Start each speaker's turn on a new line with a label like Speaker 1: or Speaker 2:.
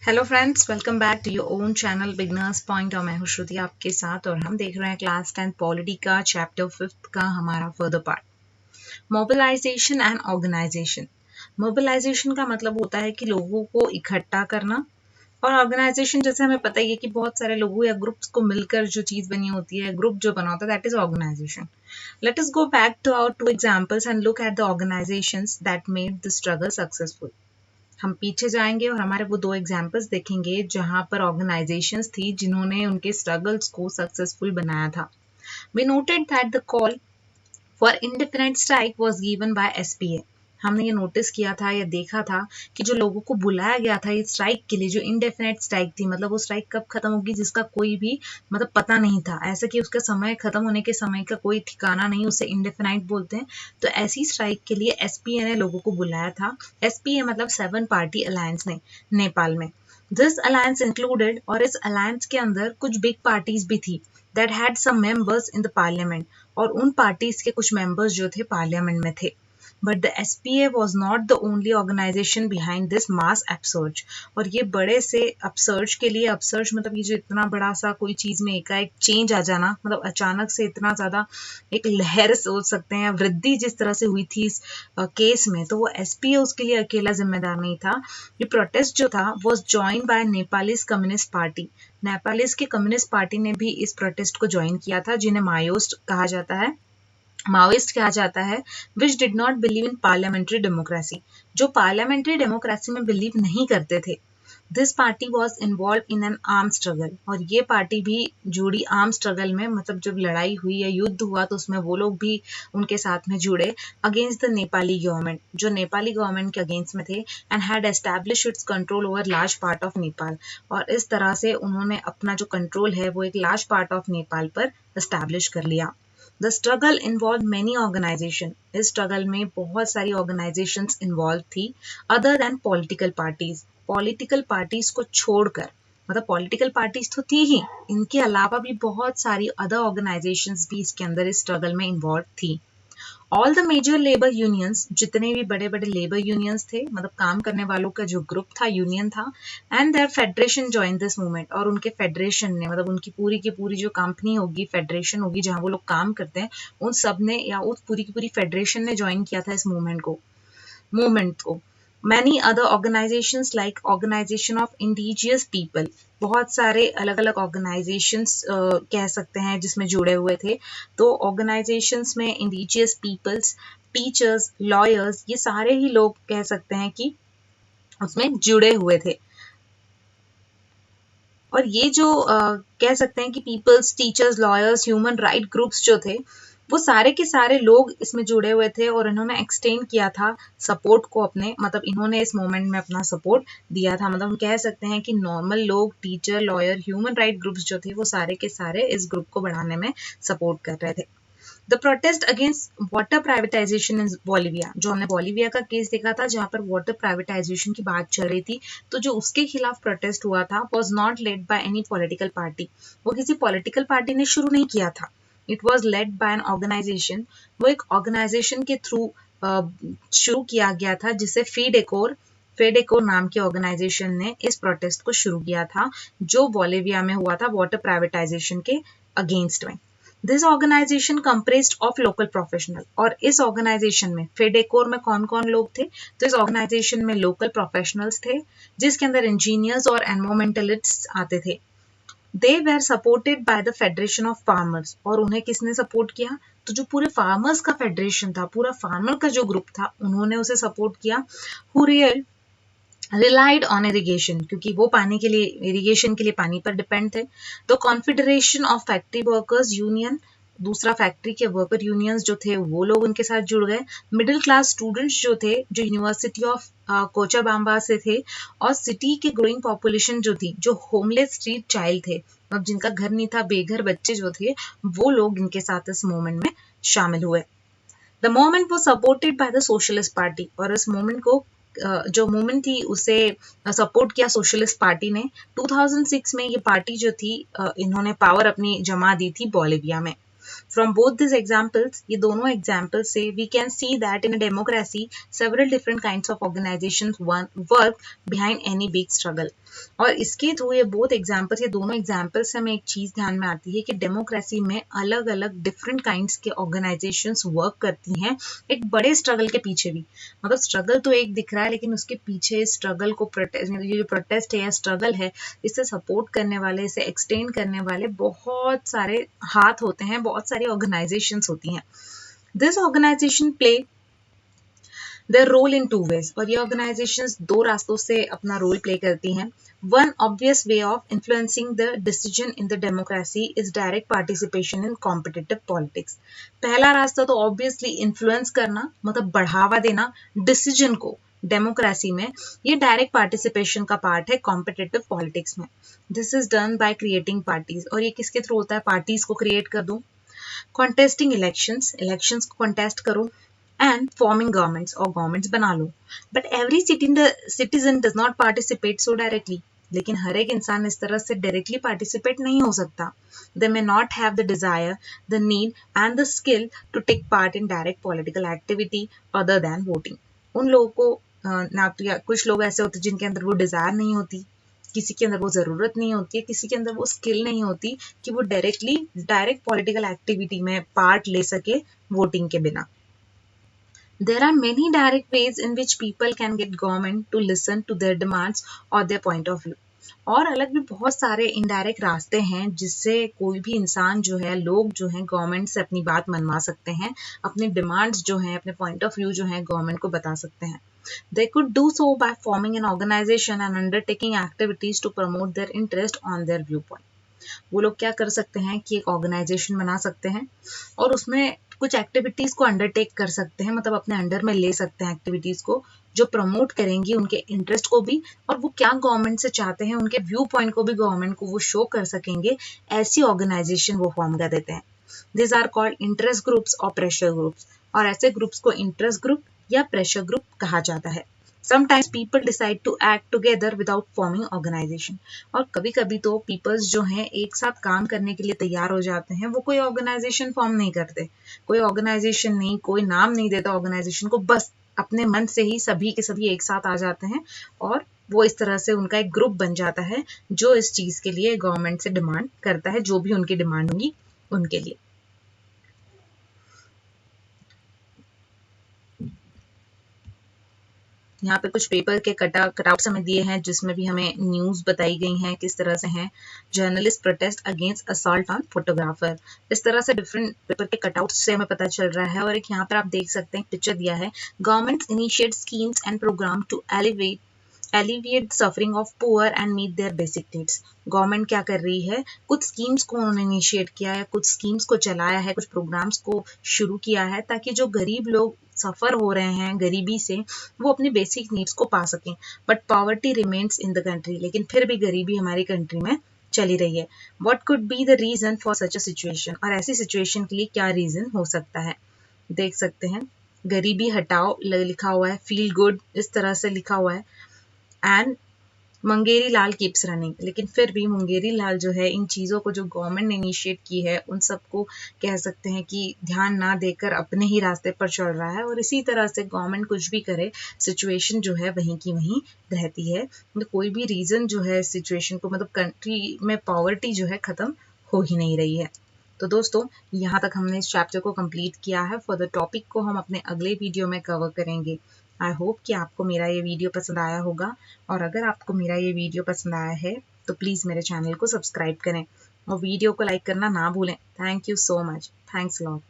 Speaker 1: Hello friends, welcome back to your own channel beginners point. और मैं हूं श्रुति आपके साथ और हम देख रहे हैं क्लास 10 पॉलिटी का चैप्टर 5 का हमारा further part, mobilisation and organisation. Mobilisation का मतलब होता है कि लोगों को इकट्ठा करना, और ऑर्गेनाइजेशन जैसे हमें पता ही है कि बहुत सारे लोगों या ग्रुप्स को मिलकर जो चीज बनी होती है, ग्रुप जो बना होता है, that is organisation. Let us go back to our two examples and look at the organisations that made the struggle successful. हम पीछे जाएंगे और हमारे वो दो एग्जाम्पल्स देखेंगे जहां पर ऑर्गेनाइजेशंस थी जिन्होंने उनके स्ट्रगल्स को सक्सेसफुल बनाया था। We noted that the call for independent strike was given by SPA. हमने ये नोटिस किया था या देखा था कि जो लोगों को बुलाया गया था इस स्ट्राइक के लिए, जो इंडेफिनेट स्ट्राइक थी, मतलब वो स्ट्राइक कब खत्म होगी जिसका कोई भी मतलब पता नहीं था, ऐसा कि उसका समय खत्म होने के समय का कोई ठिकाना नहीं, उसे इंडेफिनाइट बोलते हैं। तो ऐसी स्ट्राइक के लिए एसपीए ने लोगों को बुलाया था। एसपीए मतलब 7 पार्टी अलायंस ने नेपाल में। दिस अलायंस इंक्लूडेड, और इस अलायंस के अंदर कुछ बिग पार्टीज भी थी that had some members in the parliament, और उन पार्टीज के कुछ मेंबर्स जो थे पार्लियामेंट में थे। But the SPA was not the only organisation behind this mass upsurge. और ये बड़े से अपसर्ज के लिए, अपसर्ज मतलब ये जो इतना बड़ा सा कोई चीज में एकाएक चेंज आ जाना, मतलब अचानक से इतना ज्यादा एक लहर सोच सकते हैं, वृद्धि जिस तरह से हुई थी इस केस में, तो वो एसपीए उसके लिए अकेला जिम्मेदार नहीं था। ये प्रोटेस्ट जो था was join by Nepalese communist party. Nepalese के कम्युनिस्ट पार्टी ने भी इस प्रोटेस्ट को ज्वाइन किया था, जिन्हें माओइस्ट कहा जाता है, which did not believe in parliamentary democracy, जो पार्लियामेंट्री डेमोक्रेसी में बिलीव नहीं करते थे। This party was involve in an arm struggle, और ये पार्टी भी जुड़ी आर्म स्ट्रगल में, मतलब जब लड़ाई हुई या युद्ध हुआ तो उसमें वो लोग भी उनके साथ में जुड़े, अगेंस्ट द नेपाली गवर्नमेंट, जो नेपाली गवर्नमेंट के अगेंस्ट में थे, and had establish it's control over large part of Nepal. और इस तरह से उन्होंने अपना जो कंट्रोल है वो एक लार्ज पार्ट ऑफ नेपाल पर एस्टैब्लिश कर लिया। The struggle involve many organisation, इस स्ट्रगल में बहुत सारी ऑर्गेनाइजेशंस इन्वॉल्व थी, other than political parties, political parties को छोड़कर, मतलब पॉलिटिकल पार्टीज तो थी ही, इनके अलावा भी बहुत सारी अदर ऑर्गेनाइजेशंस भी इसके अंदर इस स्ट्रगल में इन्वॉल्व थी। All the major labour unions, जितने भी बड़े बड़े लेबर यूनियंस थे, मतलब काम करने वालों का जो ग्रुप था, यूनियन था, and their federation join this movement, और उनके फेडरेशन ने, मतलब उनकी पूरी की पूरी जो कंपनी होगी, फेडरेशन होगी जहां वो लोग काम करते हैं, उन सब ने या उस पूरी की पूरी फेडरेशन ने ज्वाइन किया था इस मूवमेंट को। Many other organisations like organisation of indigenous people, बहुत सारे अलग अलग ऑर्गेनाइजेशंस कह सकते हैं जिसमें जुड़े हुए थे। तो ऑर्गेनाइजेशंस में इंडिजियस पीपल्स, टीचर्स, लॉयर्स, ये सारे ही लोग कह सकते हैं कि उसमें जुड़े हुए थे। और ये जो कह सकते हैं कि peoples, teachers, lawyers, human right groups जो थे, वो सारे के सारे लोग इसमें जुड़े हुए थे, और इन्होंने एक्सटेंड किया था सपोर्ट को अपने, मतलब इन्होंने इस मोमेंट में अपना सपोर्ट दिया था। मतलब हम कह सकते हैं कि नॉर्मल लोग, teacher, lawyer, human right groups जो थे, वो सारे के सारे इस ग्रुप को बढ़ाने में सपोर्ट कर रहे थे। The protest against water privatisation in Bolivia, जो हमने बोलिविया का केस देखा था जहां पर वाटर प्राइवेटाइजेशन की बात चल रही थी, तो जो उसके खिलाफ प्रोटेस्ट हुआ था was not led by any political party, वो किसी पॉलिटिकल पार्टी ने शुरू नहीं किया था। It was led by an organisation, वो एक ऑर्गेनाइजेशन के थ्रू शुरू किया गया था, जिसे फेडेकोर नाम की ऑर्गेनाइजेशन ने इस प्रोटेस्ट को शुरू किया था, जो बोलिविया में हुआ था वाटर प्राइवेटाइजेशन के अगेंस्ट में। This organisation compressed of local professional, और इस ऑर्गेनाइजेशन में फेडेकोर में कौन कौन लोग थे, तो इस ऑर्गेनाइजेशन में लोकल प्रोफेशनल्स थे, जिसके अंदर इंजीनियर्स और एनवायरमेंटलिस्ट्स आते थे। They were supported by the federation of farmers, और उन्हें किसने सपोर्ट किया, तो जो पूरे फार्मर्स का फेडरेशन था, पूरा फार्मर का जो ग्रुप था, उन्होंने उसे सपोर्ट किया। हु रिलाइड ऑन इरिगेशन, क्योंकि वो पानी के लिए, इरिगेशन के लिए पानी पर डिपेंड थे। तो confederation of factory workers union, दूसरा फैक्ट्री के वर्कर यूनियंस जो थे वो लोग उनके साथ जुड़ गए। मिडिल क्लास स्टूडेंट्स जो थे, जो यूनिवर्सिटी ऑफ कोचाबाम्बा से थे, और सिटी के ग्रोइंग पॉपुलेशन जो थी, जो होमलेस स्ट्रीट चाइल्ड थे, मतलब जिनका घर नहीं था, बेघर बच्चे जो थे, वो लोग इनके साथ इस मूवमेंट में शामिल हुए। द मूवमेंट वो supported by the socialist party, और इस मूवमेंट को जो मूवमेंट थी उसे सपोर्ट किया सोशलिस्ट पार्टी ने। 2006 में ये पार्टी जो थी, इन्होंने पावर अपनी जमा दी थी बोलिविया में। फ्रॉम बोथ दिस एग्जाम्पल्स, ये दोनों एग्जाम्पल से we can see that in a democracy several different kinds of organisations work behind any big struggle. और इसके थ्रू ये बोथ एग्जाम्पल्स, ये दोनों एग्जाम्पल्स से हमें एक चीज ध्यान में आती है कि डेमोक्रेसी में अलग अलग डिफरेंट काइंड्स के ऑर्गेनाइजेशंस वर्क करती हैं एक बड़े स्ट्रगल के पीछे भी। मतलब स्ट्रगल तो एक दिख रहा है, लेकिन उसके पीछे स्ट्रगल को प्रोटेस्ट, ये जो प्रोटेस्ट है या स्ट्रगल है, इसे सपोर्ट करने वाले, इसे एक्सटेंड करने वाले बहुत सारे हाथ होते हैं, बहुत सारी ऑर्गेनाइजेशंस होती हैं। This organisation play their role in two ways, और ये ऑर्गेनाइजेशंस दो रास्तों से अपना रोल प्ले करती हैं। One obvious way of influencing the decision in the democracy is direct participation in competitive politics. पहला रास्ता तो obviously influence करना, मतलब बढ़ावा देना डिसीजन को डेमोक्रेसी में, ये डायरेक्ट पार्टिसिपेशन का पार्ट है कॉम्पिटिटिव पॉलिटिक्स में। This is done by creating parties, और ये किसके थ्रू होता है? पार्टीज को क्रिएट कर दो, कॉन्टेस्टिंग इलेक्शंस, इलेक्शंस को कॉन्टेस्ट करो, and forming governments और governments बना लो। But every citizen does not participate so directly. लेकिन हर एक इंसान इस तरह से डायरेक्टली पार्टिसिपेट नहीं हो सकता। They may not have the desire, the need and the skill to take part in direct political activity other than voting. उन लोगों को ना तो, कुछ लोग ऐसे होते हैं जिनके अंदर वो डिजायर नहीं होती, किसी के अंदर वो जरूरत नहीं होती है, किसी के अंदर वो स्किल नहीं होती कि वो डायरेक्ट पॉलिटिकल एक्टिविटी में पार्ट ले सके वोटिंग के बिना। There are many direct ways in which people can get government to listen to their demands or their point of view. और अलग भी बहुत सारे इनडायरेक्ट रास्ते हैं जिससे कोई भी इंसान जो है, लोग जो हैं, गवर्नमेंट से अपनी बात मनवा सकते हैं, अपने डिमांड्स जो हैं, अपने पॉइंट ऑफ व्यू जो है गवर्नमेंट को बता सकते हैं। They could do so by forming an organization and undertaking activities to promote their interest on their viewpoint. वो लोग क्या कर सकते हैं कि एक ऑर्गेनाइजेशन बना सकते हैं और उसमें कुछ एक्टिविटीज को अंडरटेक कर सकते हैं, मतलब अपने अंडर में ले सकते हैं एक्टिविटीज को जो प्रमोट करेंगी उनके इंटरेस्ट को भी, और वो क्या गवर्नमेंट से चाहते हैं उनके व्यू पॉइंट को भी गवर्नमेंट को वो शो कर सकेंगे। ऐसी ऑर्गेनाइजेशन वो फॉर्म कर देते हैं। This are called interest groups और प्रेशर ग्रुप्स, और ऐसे ग्रुप्स को इंटरेस्ट ग्रुप या प्रेशर ग्रुप कहा जाता है। Sometimes people decide to act together without forming organization. और कभी कभी तो पीपल्स जो हैं एक साथ काम करने के लिए तैयार हो जाते हैं, वो कोई ऑर्गेनाइजेशन फॉर्म नहीं करते, कोई ऑर्गेनाइजेशन नहीं, कोई नाम नहीं देता ऑर्गेनाइजेशन को, बस अपने मन से ही सभी के सभी एक साथ आ जाते हैं और वो इस तरह से उनका एक ग्रुप बन जाता है जो इस चीज के लिए गवर्नमेंट से डिमांड करता है, जो भी उनकी डिमांड होगी उनके लिए। यहाँ पे कुछ पेपर के कटआउट्स हमें दिए हैं जिसमें भी हमें न्यूज़ बताई गई हैं किस तरह से हैं। Journalist protest against assault on photographer, इस तरह से डिफरेंट पेपर के कटआउट्स से हमें पता चल रहा है। और एक यहाँ पर आप देख सकते हैं पिक्चर दिया है, government initiate schemes and programme to alleviate suffering of poor and meet their basic needs. Government क्या कर रही है, कुछ स्कीम्स को उन्होंने इनिशिएट किया है, कुछ स्कीम्स को चलाया है, कुछ प्रोग्राम्स को शुरू किया है ताकि जो गरीब लोग सफ़र हो रहे हैं गरीबी से, वो अपने बेसिक नीड्स को पा सकें। But poverty remains in the country, लेकिन फिर भी गरीबी हमारी कंट्री में चली रही है। What could be the reason for such a situation, और ऐसी सिचुएशन के लिए क्या रीज़न हो सकता है। देख सकते हैं गरीबी हटाओ लिखा हुआ है, फील गुड इस तरह से लिखा हुआ है, एंड मंगेरी लाल कीप्स रनिंग। लेकिन फिर भी मंगेरी लाल जो है इन चीज़ों को जो गवर्नमेंट ने इनिशिएट की है उन सबको कह सकते हैं कि ध्यान ना देकर अपने ही रास्ते पर चल रहा है, और इसी तरह से गवर्नमेंट कुछ भी करे सिचुएशन जो है वहीं की वहीं रहती है। तो कोई भी रीज़न जो है सिचुएशन को, मतलब कंट्री में पॉवर्टी जो है ख़त्म हो ही नहीं रही है। तो दोस्तों यहाँ तक हमने इस चैप्टर को कंप्लीट किया है। फॉर द टॉपिक को हम अपने अगले वीडियो में कवर करेंगे। आई होप कि आपको मेरा ये वीडियो पसंद आया होगा, और अगर आपको मेरा ये वीडियो पसंद आया है तो प्लीज़ मेरे चैनल को सब्सक्राइब करें और वीडियो को लाइक करना ना भूलें। Thank you so much. Thanks lot.